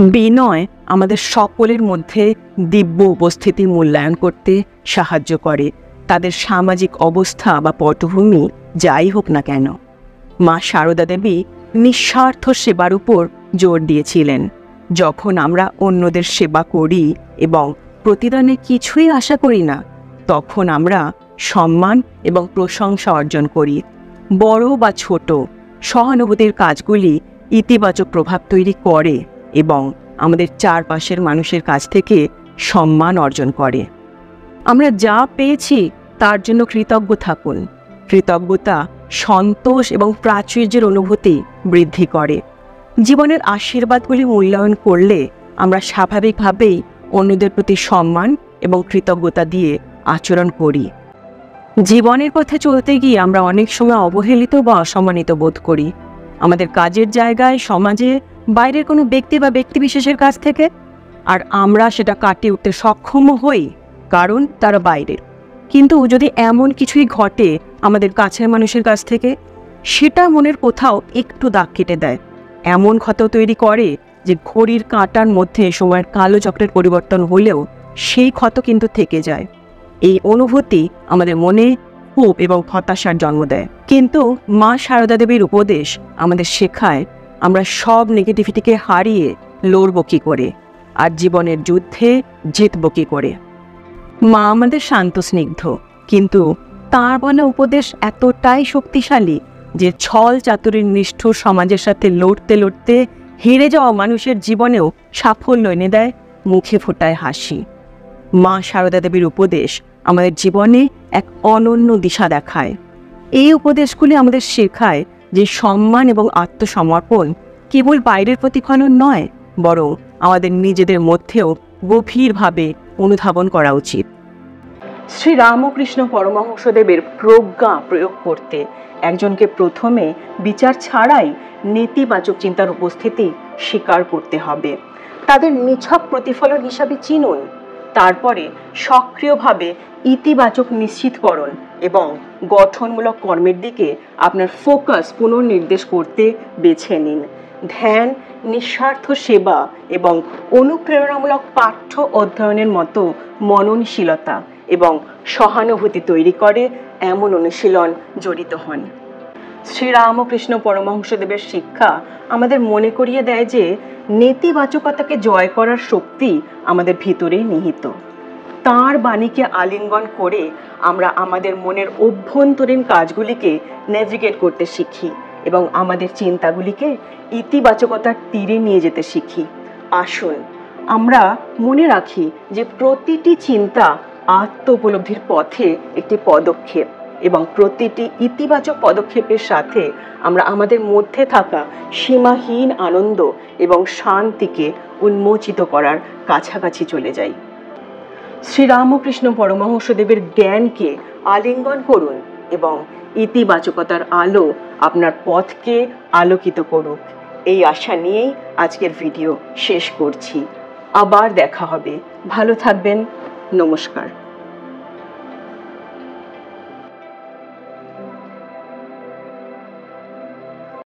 বিনয় আমাদের সকলের মধ্যে দিব্য উপস্থিতি মূল্যায়ন করতে সাহায্য করে, তাদের সামাজিক অবস্থা বা পটভূমি যাই হোক না কেন। মা সারদা দেবী নিঃস্বার্থ সেবার উপর জোর দিয়েছিলেন। যখন আমরা অন্যদের সেবা করি এবং প্রতিদানে কিছুই আশা করি না, তখন আমরা সম্মান এবং প্রশংসা অর্জন করি। বড় বা ছোট সহানুভূতির কাজগুলি ইতিবাচক প্রভাব তৈরি করে এবং আমাদের চারপাশের মানুষের কাছ থেকে সম্মান অর্জন করে। আমরা যা পেয়েছি তার জন্য কৃতজ্ঞ থাকুন। কৃতজ্ঞতা সন্তোষ এবং প্রাচুর্যের অনুভূতি বৃদ্ধি করে। জীবনের আশীর্বাদগুলি মূল্যায়ন করলে আমরা স্বাভাবিকভাবেই অন্যদের প্রতি সম্মান এবং কৃতজ্ঞতা দিয়ে আচরণ করি। জীবনের পথে চলতে গিয়ে আমরা অনেক সময় অবহেলিত বা অসম্মানিত বোধ করি, আমাদের কাজের জায়গায়, সমাজে, বাইরের কোনো ব্যক্তি বা ব্যক্তিবিশেষের কাছ থেকে। আর আমরা সেটা কাটিয়ে উঠতে সক্ষম হই কারণ তারা বাইরের। কিন্তু যদি এমন কিছুই ঘটে আমাদের কাছের মানুষের কাছ থেকে, সেটা মনের কোথাও একটু দাগ কেটে দেয়, এমন ক্ষত তৈরি করে যে ঘড়ির কাঁটার মধ্যে সময়ের কালো চক্রের পরিবর্তন হলেও সেই ক্ষত কিন্তু থেকে যায়। এই অনুভূতি আমাদের মনে ক্ষোভ এবং হতাশার জন্ম দেয়। কিন্তু মা সারদা দেবীর উপদেশ আমাদের শেখায় আমরা সব নেগেটিভিটিকে হারিয়ে লড়ব কী করে, আর জীবনের যুদ্ধে জিতব কী করে। মা আমাদের শান্ত স্নিগ্ধ, কিন্তু তাঁর বলা উপদেশ এতটাই শক্তিশালী যে ছল চাতুরীর নিষ্ঠুর সমাজের সাথে লড়তে লড়তে হেরে যাওয়া মানুষের জীবনেও সাফল্য এনে দেয়, মুখে ফোটায় হাসি। মা সারদা দেবীর উপদেশ আমাদের জীবনে এক অনন্য দিশা দেখায়। এই উপদেশগুলি আমাদের শেখায় যে সম্মান এবং আত্মসমর্পণ কেবল বাইরের প্রতিফলন নয়, বরং আমাদের নিজেদের মধ্যেও গভীরভাবে অনুধাবন করা উচিত। শ্রী রামকৃষ্ণ পরমহংসদেবের প্রজ্ঞা প্রয়োগ করতে একজনকে প্রথমে বিচার ছাড়াই নেতিবাচক চিন্তার উপস্থিতি স্বীকার করতে হবে। তাদের নিছক প্রতিফলন হিসাবে চিনুন, তারপরে সক্রিয়ভাবে ইতিবাচক নিশ্চিতকরণ এবং গঠনমূলক কর্মের দিকে আপনার ফোকাস পুনর্নির্দেশ করতে বেছে নিন। ধ্যান, নিঃস্বার্থ সেবা এবং অনুপ্রেরণামূলক পাঠ্য অধ্যয়নের মতো মননশীলতা এবং সহানুভূতি তৈরি করে এমন অনুশীলন জড়িত হন। শ্রীরামকৃষ্ণ পরমহংসদেবের শিক্ষা আমাদের মনে করিয়ে দেয় যে নেতিবাচকতাকে জয় করার শক্তি আমাদের ভিতরেই নিহিত। তাঁর বাণীকে আলিঙ্গন করে আমরা আমাদের মনের অভ্যন্তরীণ কাজগুলিকে নেভিগেট করতে শিখি এবং আমাদের চিন্তাগুলিকে ইতিবাচকতার তীরে নিয়ে যেতে শিখি। আসুন আমরা মনে রাখি যে প্রতিটি চিন্তা আত্ম উপলব্ধির পথে একটি পদক্ষেপ, এবং প্রতিটি ইতিবাচক পদক্ষেপের সাথে আমরা আমাদের মধ্যে থাকা সীমাহীন আনন্দ এবং শান্তিকে উন্মোচিত করার কাছাকাছি চলে যাই। শ্রীরামকৃষ্ণ পরমহংসদেবের জ্ঞানকে আলিঙ্গন করুন এবং ইতিবাচকতার আলো আপনার পথকে আলোকিত করুক। এই আশা নিয়েই আজকের ভিডিও শেষ করছি। আবার দেখা হবে। ভালো থাকবেন। নমস্কার।